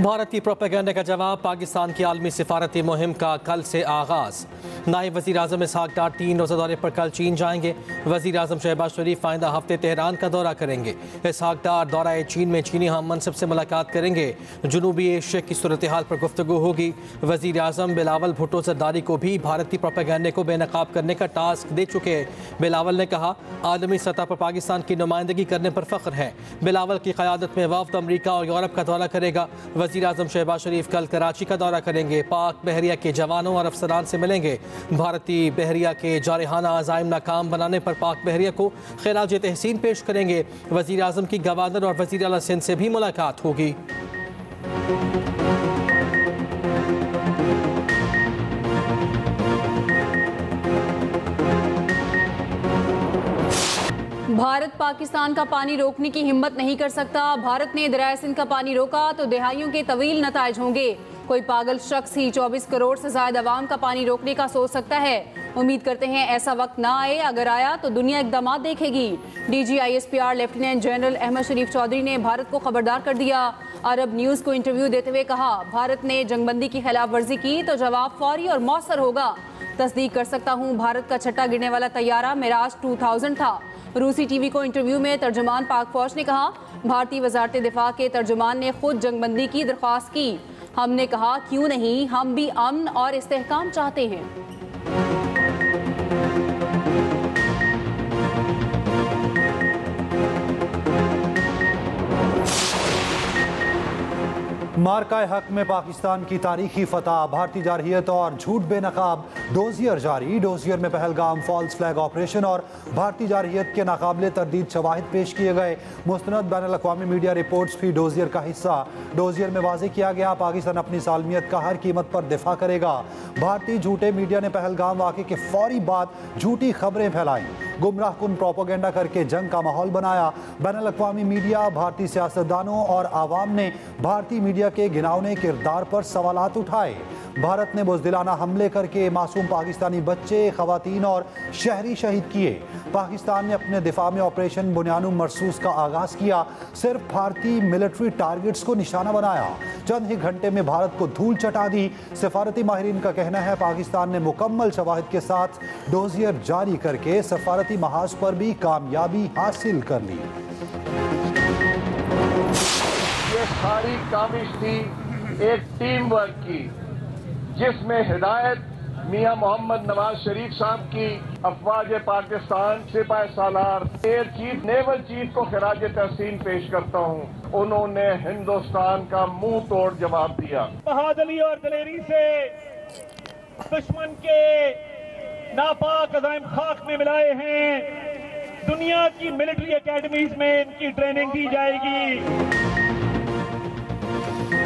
भारत की प्रोपेगेंडा का जवाब, पाकिस्तान की आलमी सिफारती मुहिम का कल से आगाज। नायब वज़ीर आज़म इसहाक डार 3 रोज़ा दौरे पर कल चीन जाएंगे। वज़ीर आज़म शहबाज शरीफ आइंदा हफ्ते तेहरान का दौरा करेंगे। इसहाक डार दौरा चीन में चीनी हम मनसब से मुलाकात करेंगे। जनूबी एशिया की सूरत हाल पर गुफ्तगू होगी। वज़ीर आज़म बिलावल भुट्टो ज़रदारी को भी भारत की प्रोपेगेंडे को बेनकाब करने का टास्क दे चुके। बिलावल ने कहा, आलमी सतह पर पाकिस्तान की नुमाइंदगी करने पर फ़ख्र है। बिलावल की क़यादत में वफ़द अमरीका और यूरोप का दौरा करेगा। वज़ीर आज़म शहबाज शरीफ कल कराची का दौरा करेंगे। पाक बहरिया के जवानों और अफसरान से मिलेंगे। भारतीय बहरिया के जारहाना अज़ाइम नाकाम बनाने पर पाक बहरिया को खिराज तहसीन पेश करेंगे। वज़ीर आज़म की गवर्नर और वज़ीर आला सिंध से भी मुलाकात होगी। भारत पाकिस्तान का पानी रोकने की हिम्मत नहीं कर सकता। भारत ने दरिया सिंध का पानी रोका तो दहाइयों के तवील नताइज होंगे। कोई पागल शख्स ही 24 करोड़ से ज्यादा आवाम का पानी रोकने का सोच सकता है। उम्मीद करते हैं ऐसा वक्त ना आए, अगर आया तो दुनिया इक़दामात देखेगी। DGISPR लेफ्टिनेंट जनरल अहमद शरीफ चौधरी ने भारत को खबरदार कर दिया। अरब न्यूज़ को इंटरव्यू देते हुए कहा, भारत ने जंगबंदी की खिलाफ वर्जी की तो जवाब फौरी और मौसर होगा। तस्दीक कर सकता हूँ, भारत का छठा गिरने वाला तैयारा मिराज 2000 था। रूसी टीवी को इंटरव्यू में तर्जुमान पाक फौज ने कहा, भारतीय वजारत दिफा के तर्जुमान ने खुद जंगबंदी की दरख्वास्त की। हमने कहा क्यों नहीं, हम भी अमन और इस्तेहकाम चाहते हैं। मार्काए हक में पाकिस्तान की तारीखी फतह, भारतीय जारहियत और झूठ बेनकाब डोजियर जारी। डोजियर में पहलगाम फॉल्स फ्लैग ऑपरेशन और भारतीय जारहियत के नाकाबिले तरदीद शवाहिद पेश किए गए। मुस्तनद बैनुल अक़वामी मीडिया रिपोर्ट्स भी डोजियर का हिस्सा। डोजियर में वाज़ेह किया गया, पाकिस्तान अपनी सालमियत का हर कीमत पर दिफा करेगा। भारतीय झूठे मीडिया ने पहलगाम वाक़े के फौरी बाद झूठी खबरें फैलाई, गुमराह कुन प्रोपोगेंडा करके जंग का माहौल बनाया। बैनुल अक़वामी मीडिया, भारतीय सियासतदानों और आवाम ने भारतीय मीडिया के घिनौने किरदार पर सवालात उठाए। भारत ने बुज़दिलाना हमले करके मासूम पाकिस्तानी बच्चे, ख़वातीन और शहरी शहीद किए। पाकिस्तान ने अपने दिफा में ऑपरेशन बुनियानुम मरसूस का आगाज़ किया, सिर्फ भारतीय मिलिट्री टारगेट्स को निशाना बनाया। चंद ही घंटे में भारत को धूल चटा दी। सफारती माहिरीन का कहना है, पाकिस्तान ने मुकम्मल शवाहिद के साथ डोजियर जारी करके सफारती महाज पर भी कामयाबी हासिल कर ली। ये सारी काबिश थी एक टीम वर्क की, जिसमें हिदायत मियां मोहम्मद नवाज शरीफ साहब की, अफवाज पाकिस्तान, सिपाही सालार, एयर चीफ, नेवल चीफ को खिराज तहसीन पेश करता हूँ। उन्होंने हिंदुस्तान का मुंह तोड़ जवाब दिया। बहादुरी और दलेरी से दुश्मन के नापाक अज़ाइम खाक में मिलाए हैं। दुनिया की मिलिट्री एकेडमीज में इनकी ट्रेनिंग दी जाएगी।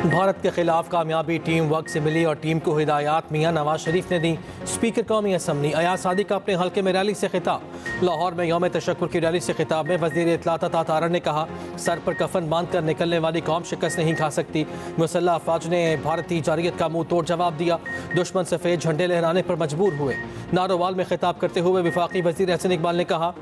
भारत के खिलाफ कामयाबी टीम वर्क से मिली और टीम को हिदायत मियां नवाज शरीफ ने दी। स्पीकर कौमी असम्बली अयाज सादिक का अपने हल्के में रैली से खिताब। लाहौर में यौम तशक्कुर की रैली से खिताब में वज़ीर इत्तलात अता तारड़ ने कहा, सर पर कफन बांध कर निकलने वाली कौम शिकस्त नहीं खा सकती। मुसल्लह अफवाज ने भारतीय जारहियत का मुंह तोड़ जवाब दिया। दुश्मन सफ़ेद झंडे लहराने पर मजबूर हुए। नारोवाल में खिताब करते हुए वफाकी वज़ीर एहसन इकबाल ने कहा,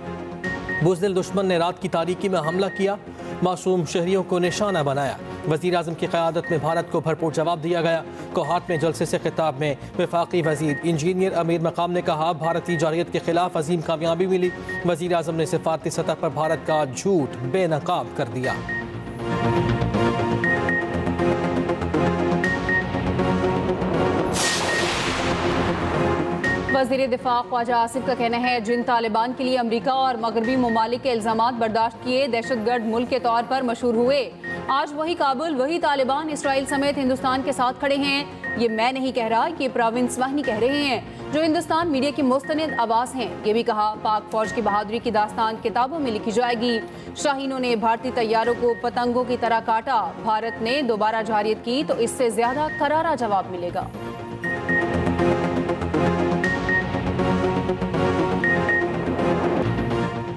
बुज़दिल दुश्मन ने रात की तारीकी में हमला किया, मासूम शहरियों को निशाना बनाया। वज़ीर आज़म की क़यादत में भारत को भरपूर जवाब दिया गया। कोहाट में जलसे से खिताब में वफाकी वज़ीर इंजीनियर अमीर मकाम ने कहा, भारतीय जारहियत के खिलाफ अजीम कामयाबी मिली। वज़ीर आज़म ने सिफारती सतह पर भारत का झूठ बेनकाब कर दिया। वज़ीर दिफा ख्वाजा आसिफ का कहना है, जिन तालिबान के लिए अमरीका और मगरबी ममालिक के इल्ज़ामात बर्दाश्त किए दहशतगर्द मुल्क के तौर पर मशहूर हुए, आज वही काबुल, वही तालिबान इसराइल समेत हिंदुस्तान के साथ खड़े हैं। ये मैं नहीं कह रहा, ये प्रोविंस वाहिनी कह रहे हैं, जो हिंदुस्तान मीडिया की मुस्तनिद आवाज़ हैं। ये भी कहा, पाक फौज की बहादुरी की दास्तान किताबों में लिखी जाएगी। शाहीनों ने भारतीय तैयारों को पतंगों की तरह काटा, भारत ने दोबारा जारहियत की तो इससे ज्यादा करारा जवाब मिलेगा।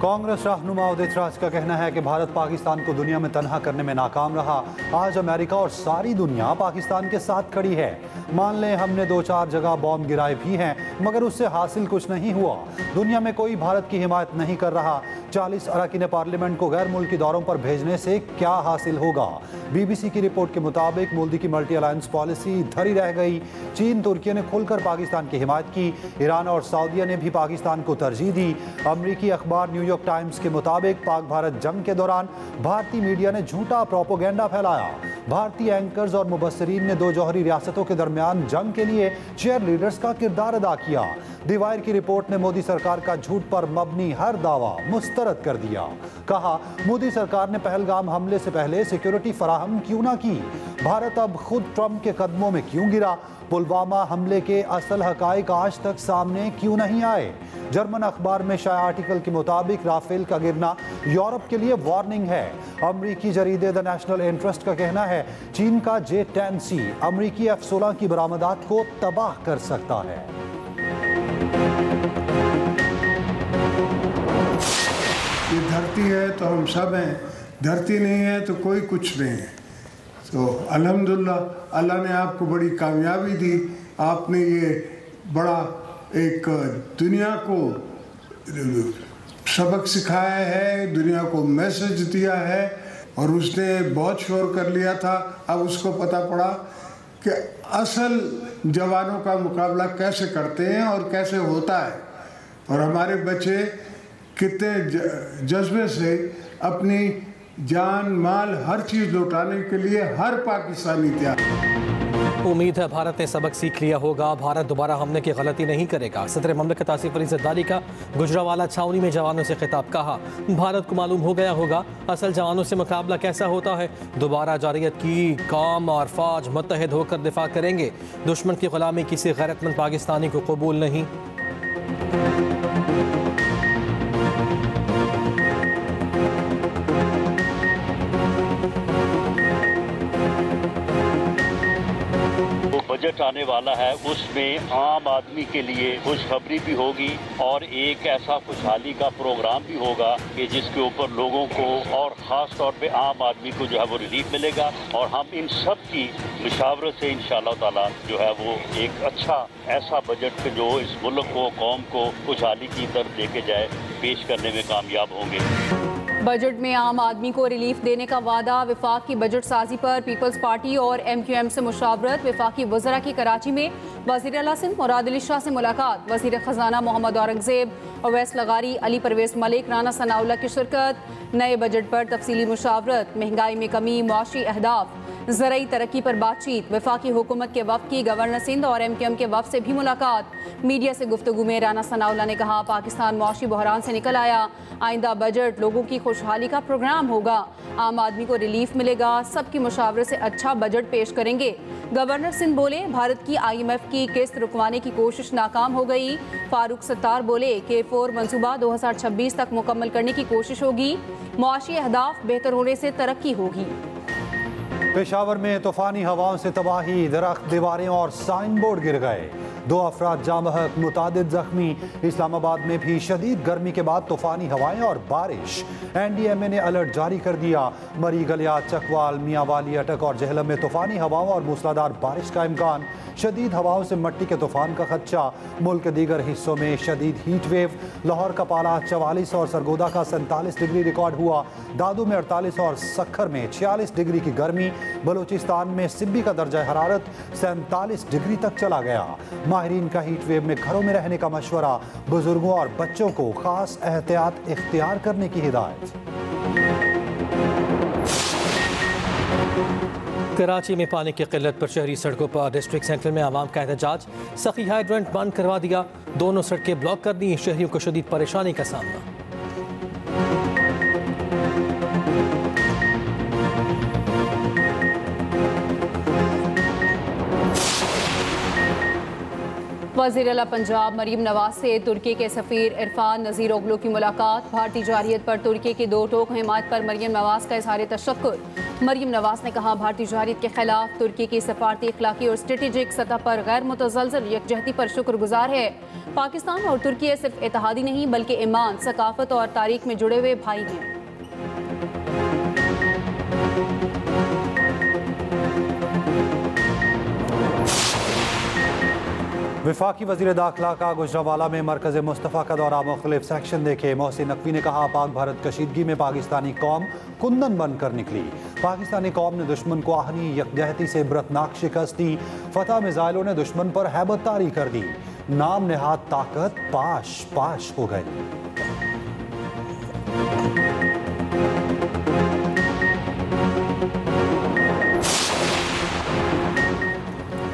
कांग्रेस रहनुमा उदित राज का कहना है कि भारत पाकिस्तान को दुनिया में तनहा करने में नाकाम रहा। आज अमेरिका और सारी दुनिया पाकिस्तान के साथ खड़ी है। मान लें हमने 2-4 जगह बॉम्ब गिराए भी हैं, मगर उससे हासिल कुछ नहीं हुआ। दुनिया में कोई भारत की हिमायत नहीं कर रहा। 40 अरकान पार्लियामेंट को गैर मुल्की दौरों पर भेजने से क्या हासिल होगा? BBC की रिपोर्ट के मुताबिक मोदी की मल्टी अलायंस पॉलिसी धरी रह गई। चीन तुर्की ने खुलकर पाकिस्तान की हिमायत की। ईरान और सऊदीया ने भी पाकिस्तान को तरजीह दी। अमरीकी अखबार न्यूयॉर्क टाइम्स के मुताबिक पाक भारत जंग के दौरान भारतीय मीडिया ने झूठा प्रोपोगेंडा फैलाया। भारतीय एंकर्स और मुबस्सरीन ने दो जौहरी रियासतों के दरमियान जंग के लिए चेयर लीडर्स का किरदार अदा किया। दी वायर की रिपोर्ट ने मोदी सरकार का झूठ पर मबनी हर दावा मुस्तरद कर दिया। कहा, मोदी सरकार ने पहलगाम हमले से पहले सिक्योरिटी फराहम क्यों ना की? भारत अब खुद ट्रंप के कदमों में क्यों गिरा? पुलवामा हमले के असल हकाइक आज तक सामने क्यों नहीं आए? जर्मन अखबार में शाया आर्टिकल के मुताबिक राफेल का गिरना यूरोप के लिए वार्निंग है। अमरीकी जरीदे द नेशनल इंटरेस्ट का कहना है चीन का J-10C अमरीकी F-16 की बरामदात को तबाह कर सकता है। ये धरती है तो हम सब हैं, धरती नहीं है तो कोई कुछ नहीं है। तो अल्हम्दुलिल्लाह अल्लाह ने आपको बड़ी कामयाबी दी। आपने ये बड़ा एक दुनिया को सबक सिखाया है, दुनिया को मैसेज दिया है और उसने बहुत शोर कर लिया था। अब उसको पता पड़ा कि असल जवानों का मुकाबला कैसे करते हैं और कैसे होता है, और हमारे बच्चे कितने जज्बे से अपनी जान माल हर चीज़ लौटाने के लिए हर पाकिस्तानी तैयार। उम्मीद है भारत ने सबक सीख लिया होगा। भारत दोबारा हमले की गलती नहीं करेगा। सदर ममलकत आसिफ अली ज़रदारी का गुजरावाला छावनी में जवानों से खिताब। कहा, भारत को मालूम हो गया होगा असल जवानों से मुकाबला कैसा होता है। दोबारा जारियत की कौम और फौज मुत्तहिद होकर दिफा करेंगे। दुश्मन की गुलामी किसी गैरतमंद पाकिस्तानी को कबूल नहीं। बजट आने वाला है, उसमें आम आदमी के लिए खुशखबरी भी होगी और एक ऐसा खुशहाली का प्रोग्राम भी होगा कि जिसके ऊपर लोगों को और ख़ास तौर पे आम आदमी को जो है वो रिलीफ मिलेगा। और हम इन सब की मुशावरत से इंशाअल्लाह ताला जो है वो एक अच्छा ऐसा बजट जो इस मुल्क को कौम को खुशहाली की तरफ लेके जाए, पेश करने में कामयाब होंगे। बजट में आम आदमी को रिलीफ देने का वादा। विफाक की बजट साजी पर पीपल्स पार्टी और MQM से मुशावरत। विफाकी वज़रा की कराची में वज़ीर आला सिंध मुराद अली शाह से मुलाकात। वज़ीर ख़जाना मोहम्मद औरंगज़ेब, अवैस लगारी, अली परवेज़ मलिक, राना सनाउल्लाह की शिरकत। नए बजट पर तफसीली मुशावरत। महंगाई में कमी, मुआशी अहदाफ, ज़रई तरक्की पर बातचीत। वफाकी हुकूमत के वफ़द की गवर्नर सिंध और MQM के वफ़द से भी मुलाकात। मीडिया से गुफ्तगू में राना सनाउल्लाह ने कहा, पाकिस्तान मुआशी बहरान से निकल आया। आइंदा बजट लोगों की खुशहाली का प्रोग्राम होगा। आम आदमी को रिलीफ मिलेगा। सबकी मुशावरे से अच्छा बजट पेश करेंगे। गवर्नर सिंध बोले, भारत की IMF की किस्त रुकवाने की कोशिश नाकाम हो गई। फारूक सत्तार बोले, K4 मंसूबा 2026 तक मुकम्मल करने की कोशिश होगी। मुआशी अहदाफ बेहतर होने से तरक्की होगी। पेशावर में तूफानी हवाओं से तबाही, दरख्त, दीवारें और साइन बोर्ड गिर गए। 2 अफराद जामहक, मुतादिद जख्मी। इस्लामाबाद में भी शदीद गर्मी के बाद तूफानी हवाएं और बारिश। NDMA ने अलर्ट जारी कर दिया। मरी, गलियात, चकवाल, मियांवाली, अटक और जहलम में तूफानी हवाओं और मूसलाधार बारिश का इम्कान। शदीद हवाओं से मट्टी के तूफान का खदशा। मुल्क के दीगर हिस्सों में शदीद हीट वेव। लाहौर का पारा 44 और सरगोदा का 47 डिग्री रिकॉर्ड हुआ। दादू में 48 और सखर में 46 डिग्री की गर्मी। बलूचिस्तान में सिब्बी का दर्जा हरारत 47 डिग्री तक चला गया। माहिरीन का हीट वेव में घरों में रहने का मशवरा। बुजुर्गों और बच्चों को खास एहतियात इख्तियार करने की हिदायत। कराची में पानी की किल्लत पर शहरी सड़कों पर डिस्ट्रिक्ट सेंटर में आवाम का एहतजाज। सखी हाइड्रेंट बंद करवा दिया, दोनों सड़कें ब्लॉक कर दी। शहरियों को शदीद परेशानी का सामना। वज़ीर आला पंजाब मरीम नवाज से तुर्की के सफ़ीर इरफान नज़ीर ओगलू की मुलाकात। भारतीय जारियत पर तुर्की की 2 टोक हिमायत पर मरीम नवाज का इज़हार तशक्कुर। मरीम नवाज ने कहा, भारतीय जारियत के खिलाफ तुर्की की सफारती, इखलाकी और स्ट्रेटेजिक सतह पर गैर मुतज़लज़ल यकजहती पर शुक्रगुजार है। पाकिस्तान और तुर्की सिर्फ इत्तेहादी नहीं बल्कि ईमान, सकाफत और तारीख में जुड़े हुए भाई हैं। वफाकी वज़ीर दाखिला का गुजरांवाला में मरकज़ मुस्तफ़ा का दौरा, मुख्तलिफ सेक्शन देखे। मोहसिन नकवी ने कहा, पाक भारत कशीदगी में पाकिस्तानी कौम कुंदन बनकर निकली। पाकिस्तानी कौम ने दुश्मन को आहनी यकजहती से इबरतनाक शिकस्त दी। फतह मिसाइलों ने दुश्मन पर हैबत तारी कर दी। नाम नेहाद ताकत पाश पाश हो गई।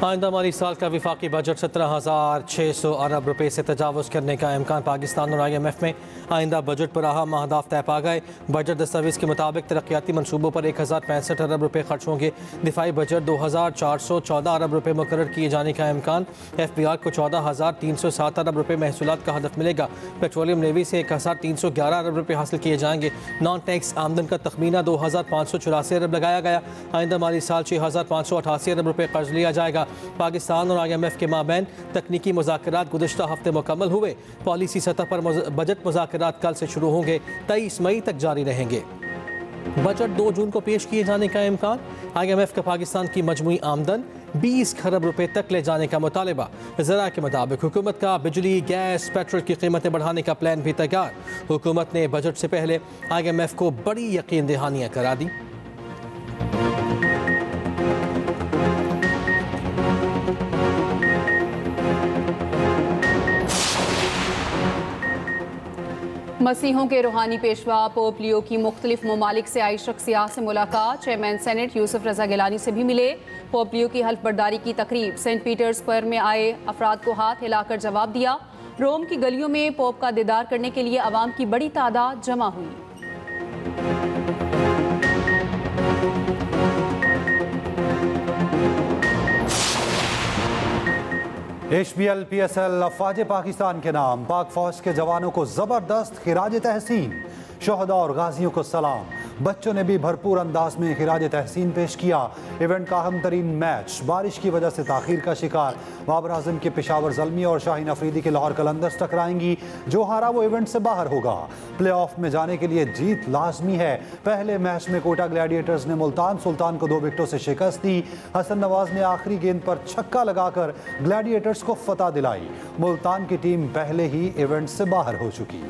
आइंदा माली साल का विफाकी बजट 17,600 अरब रुपए से तजावुज़ करने का इम्कान। पाकिस्तान और IMF में आइंदा बजट पर अहम अहदाफ तय पा गए। बजट दस्तावेज़ के मुताबिक तरक्याती मनसूबों पर 1065 अरब रुपए खर्च होंगे। दिफाई बजट 2,414 अरब रुपए मुकर्रर किए जाने का इम्कान। FBR को 14,307 अरब रुपए महसूलात का हदफ मिलेगा। पेट्रोलियम नेवी से 1,311 अरब रुपए हासिल किए जाएंगे। नॉन टैक्स आमदन का तखमीना 2,584 अरब लगाया गया। आइंदा माली साल 6,588 अरब रुपए कर्ज लिया जाएगा। पाकिस्तान और IMF के माबैन तकनीकी मुज़ाकरात गुज़िश्ता हफ्ते मुकम्मल हुए। पॉलिसी सतह पर बजट मुज़ाकरात कल से शुरू होंगे, 23 मई तक जारी रहेंगे। बजट 2 जून को पेश किए जाने का इम्कान। IMF का पाकिस्तान की मजमूई आमदन 20 खरब रुपए तक ले जाने का मुतालबा। ज़रा के मुताबिक हुकूमत का बिजली, गैस, पेट्रोल की कीमतें बढ़ाने का प्लान भी तैयार। हुकूमत ने बजट से पहले IMF को बड़ी यकीन दहानियाँ करा दी। मसीहों के रूहानी पेशवा पोप लियो की मुख्तलिफ ममालिक से आई शख्सियात से मुलाकात। चेयरमैन सेनेट यूसुफ रजा गिलानी से भी मिले। पोप लियो की हल्फ बर्दारी की तकरीब। सेंट पीटर्स स्क्वायर में आए अफराद को हाथ हिलाकर जवाब दिया। रोम की गलियों में पोप का दीदार करने के लिए अवाम की बड़ी तादाद जमा हुई। HBL PSL अफवाज पाकिस्तान के नाम। पाक फौज के जवानों को जबरदस्त खिराज तहसीन। शोहदा और गाजियों को सलाम। बच्चों ने भी भरपूर अंदाज में खिराज तहसीन पेश किया। इवेंट का अहम तरीन मैच बारिश की वजह से ताखीर का शिकार। बाबर आजम के पेशावर ज़ल्मी और शाहीन अफरीदी के लाहौर कलंदर्स टकराएंगी। जो हारा वो इवेंट से बाहर होगा। प्ले ऑफ में जाने के लिए जीत लाजमी है। पहले मैच में कोटा ग्लैडिएटर्स ने मुल्तान सुल्तान को 2 विकेटों से शिकस्त दी। हसन नवाज ने आखिरी गेंद पर छक्का लगाकर ग्लैडिएटर्स को फतह दिलाई। मुल्तान की टीम पहले ही इवेंट से बाहर हो चुकी।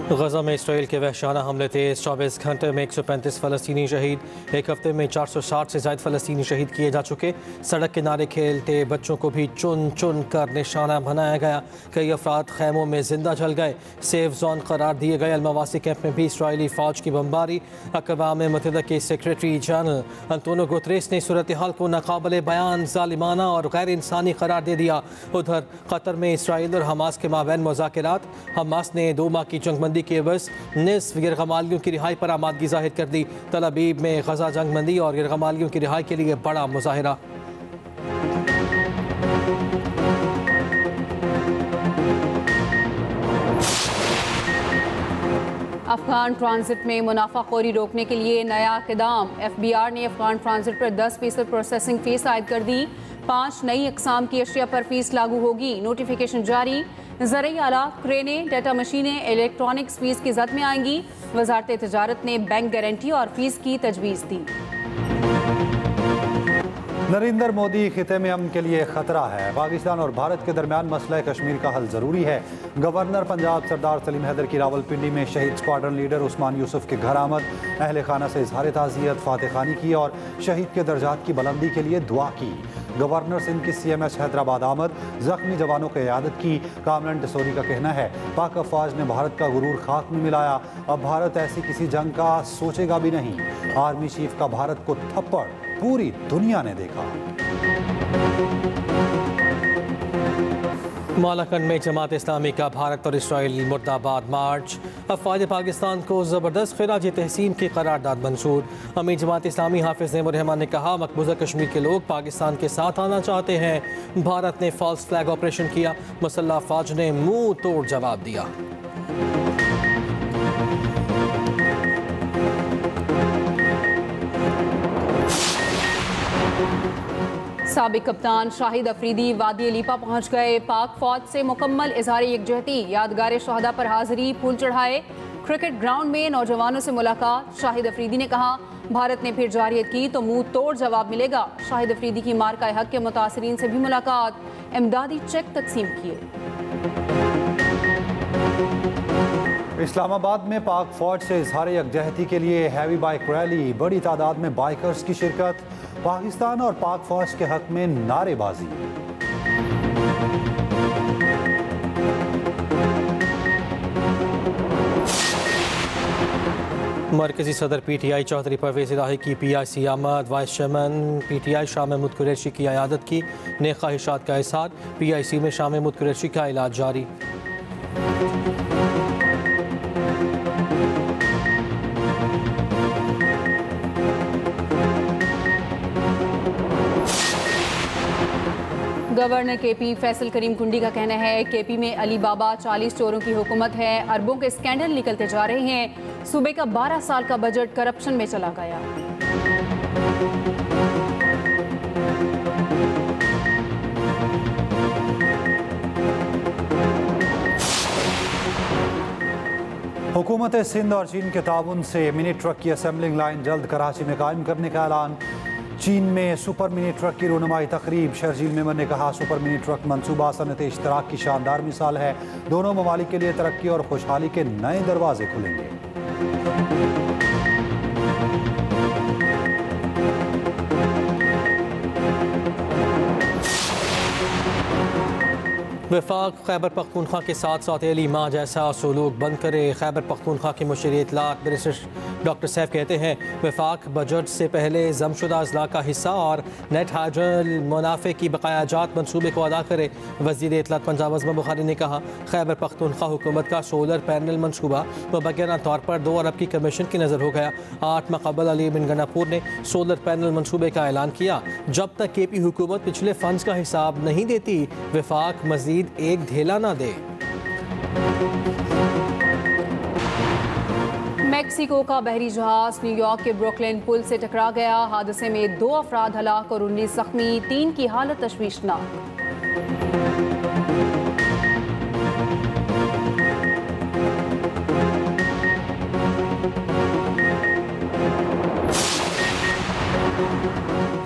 गजा में इसराइल के वहशाना हमले थे। 24 घंटे में 135 फ़लस्तीनी शहीद। एक हफ्ते में 460 से ज़ायद फ़लस्तीनी शहीद किए जा चुके। सड़क किनारे खेलते बच्चों को भी चुन चुन कर निशाना बनाया गया। कई अफराद खैमों में जिंदा जल गए। सेफ जोन करार दिए गए। अलमवासी कैंप में भी इसराइली फ़ौज की बमबारी। अक़वाम मुत्तहिदा के सेक्रेटरी जनरल अंतोनियो गुतरेस ने सूरत हाल को नाकाबिले बयान, ज़ालिमाना और गैर इंसानी करार दे दिया। उधर कतर में इसराइल और हमास के माबैन मुज़ाकरात। हमास ने 2 माह की जंगबंदी के बस निस्फ गिरगमालियों की रिहाई पर आमादगी जाहिर कर दी। तल अबीब में गजा जंगबंदी और गिरगमालियों की रिहाई के लिए बड़ा मुजाहिरा। अफगान ट्रांजिट में मुनाफाखोरी रोकने के लिए नया इक़दाम। FBR ने अफगान ट्रांजिट पर 10% प्रोसेसिंग फीस आयद कर दी। 5 नई अक़साम की अशिया पर फीस लागू होगी। नोटिफिकेशन जारी। ज़रई आला, क्रेनें, डाटा मशीनें, इलेक्ट्रॉनिक्स फीस की जद में आएंगी। वज़ारत तिजारत ने बैंक गारंटी और फीस की तजवीज़ दी। नरेंद्र मोदी खिते में अमन के लिए खतरा है। पाकिस्तान और भारत के दरमियान मसला कश्मीर का हल जरूरी है। गवर्नर पंजाब सरदार सलीम हैदर की रावलपिंडी में शहीद स्क्वाड्रन लीडर उस्मान यूसुफ के घर आमद। अहले खाना से इजहार ताज़ियत, फातह खानी की और शहीद के दर्जात की बुलंदी के लिए दुआ की। गवर्नर सिंध की CMH हैदराबाद आमद। जख्मी जवानों की इयादत की। कामरान टिसोरी का कहना है, पाक अफवाज ने भारत का गुरूर खाक में मिलाया। अब भारत ऐसी किसी जंग का सोचेगा भी नहीं। आर्मी चीफ का भारत को थप्पड़ पूरी दुनिया ने देखा। मालाकंड में जमात इस्लामी का भारत और इसराइल मुर्दाबाद मार्च। अफवाज पाकिस्तान को ज़बरदस्त खिराज तहसीन की करारदाद मंजूर। अमीर जमात इस्लामी हाफिज़ नेमुर रहमान ने कहा, मकबूजा कश्मीर के लोग पाकिस्तान के साथ आना चाहते हैं। भारत ने फॉल्स फ्लैग ऑपरेशन किया। मुसल्लह अफवाज ने मुंह तोड़ जवाब दिया। साबिक कप्तान शाहिद अफरीदी वादी लीपा पहुंच गए। पाक फौज से मुकम्मल इजहार यकजहती। यादगार शहदा पर हाजिरी, फूल चढ़ाए। क्रिकेट ग्राउंड में नौजवानों से मुलाकात, शाहिद अफरीदी ने कहा भारत ने फिर जारियत की तो मुंह तोड़ जवाब मिलेगा। शाहिद अफरीदी की मार्का हक के मुतासरीन से भी मुलाकात, इमदादी चेक तकसीम किए। इस्लामाबाद में पाक फौज से इजहार यकजहती के लिए हैवी बाइक रैली, बड़ी तादाद में बाइकर्स की शिरकत, पाकिस्तान और पाक फौज के हक में नारेबाजी। मरकजी सदर PTI चौधरी परवेज इलाही की PIC आमद, vice chairman PTI Shah Mahmood Qureshi की अयादत की, नेक ख्वाहिशात का इज़हार, PIC में शाह महमूद कुरैशी का इलाज जारी। गवर्नर KP फैसल करीम कुंडी का कहना है KP में अली बाबा 40 चोरों की हुकूमत है, अरबों के स्कैंडल निकलते जा रहे हैं, सूबे का 12 साल का बजट करप्शन में चला गया। हुकूमत सिंध और चीन के ताउन से मिनी ट्रक की असेंबलिंग लाइन जल्द कराची में कायम करने का ऐलान। चीन में सुपर मिनी ट्रक की रोनुमाई तकरीब, शर्जील मेमन ने कहा सुपर मिनी ट्रक मंसूबा सनत इश्तराक की शानदार मिसाल है, दोनों ममालिक के लिए तरक्की और खुशहाली के नए दरवाजे खुलेंगे। वफाक खैबर पख्तूनख्वा के साथ सौतेली माँ जैसा सलूक बंद करे, खैबर पख्तूनख्वा की मुशीर इत्तलात मिनिस्टर डॉक्टर सैफ कहते हैं वफाक बजट से पहले जमशुदा अजला का हिस्सा और नेट हाइड्रल मुनाफे की बकायाजात मनसूबे को अदा करे। वज़ीर इत्तलात पंजाब अज़मा बुखारी ने कहा खैबर पख्तूनख्वा हुकूमत का सोलर पैनल मनसूबा मुबैना तौर पर 2 अरब की कमीशन की नज़र हो गया। 8 मकबल अली बिन गनापुर ने सोलर पैनल मनसूबे का ऐलान किया। जब तक KP हुकूमत पिछले फंड्स का हिसाब नहीं देती, वफाक मज़ीद एक ढेला ना दे। मेक्सिको का बहरी जहाज न्यूयॉर्क के ब्रुकलिन पुल से टकरा गया। हादसे में 2 अफराद हलाक और 19 जख्मी, 3 की हालत तशवीशनाक।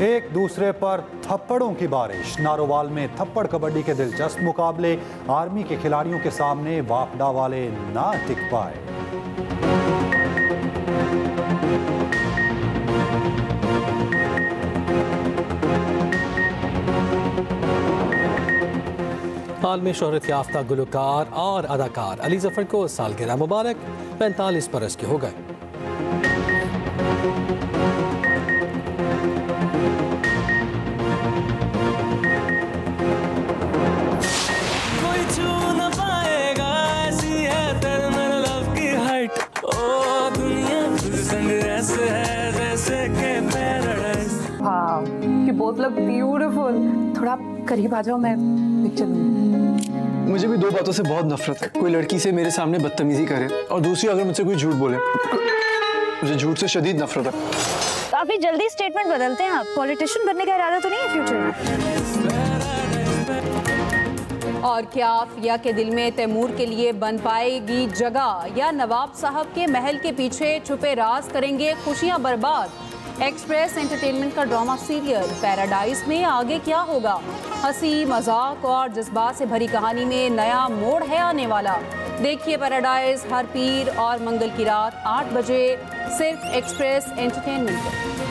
एक दूसरे पर थप्पड़ों की बारिश, नारोवाल में थप्पड़ कबड्डी के दिलचस्प मुकाबले, आर्मी के खिलाड़ियों के सामने वापडा वाले ना टिक पाए। आलमी शोहरत याफ्ता गुलकार और अदाकार अली जफर को सालगिरह मुबारक, 45 बरस के हो गए। You both look beautiful. थोड़ा करीब आ जाओ, मैं पिक्चर लूंगी। मुझे भी 2 बातों से बहुत नफरत है, कोई लड़की से मेरे सामने बदतमीजी करे और दूसरी अगर मुझसे कोई झूठ बोले। मुझे झूठ से शदीद नफरत है। काफी जल्दी स्टेटमेंट बदलते हैं आप, पॉलिटिशियन बनने का इरादा तो नहीं है फ्यूचर में? और क्या फिया के दिल में तैमूर के लिए बन पाएगी जगह, या नवाब साहब के महल के पीछे छुपे राज करेंगे खुशियां बर्बाद? एक्सप्रेस एंटरटेनमेंट का ड्रामा सीरियल पैराडाइज में आगे क्या होगा? हंसी मजाक और जज्बात से भरी कहानी में नया मोड़ है आने वाला। देखिए पैराडाइज हर पीर और मंगल की रात 8 बजे सिर्फ एक्सप्रेस एंटरटेनमेंट पर।